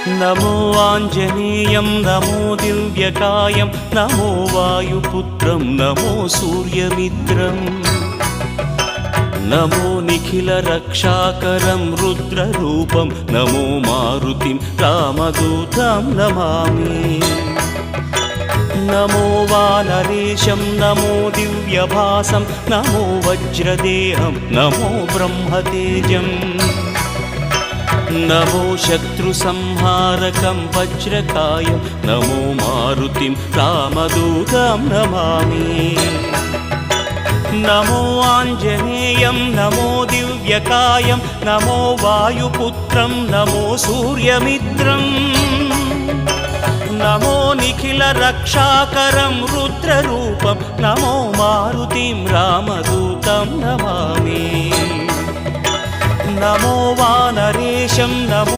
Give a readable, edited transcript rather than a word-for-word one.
नमो आञ्जनेयं नमो दिव्यकायं नमो वायुपुत्रं नमो सूर्यमित्रं नमो निखिलरक्षाकरं रुद्ररूपं नमो मारुतिं रामदूतं Namami. नमो वानरेशं नमो दिव्यभासं नमो वज्रदेहं नमो ब्रह्मतेजं नमो शत्रुसंहारकं वज्रकायं नमो मारुतिं रामदूतं Namami. नमो आञ्जनेयं नमो दिव्यकायं नमो वायुपुत्रं नमो सूर्यमित्रं नमो निखिलरक्षाकरं रुद्ररूपं नमो मारुतिं रामदूतं Namami. नमो वानरेशं नमो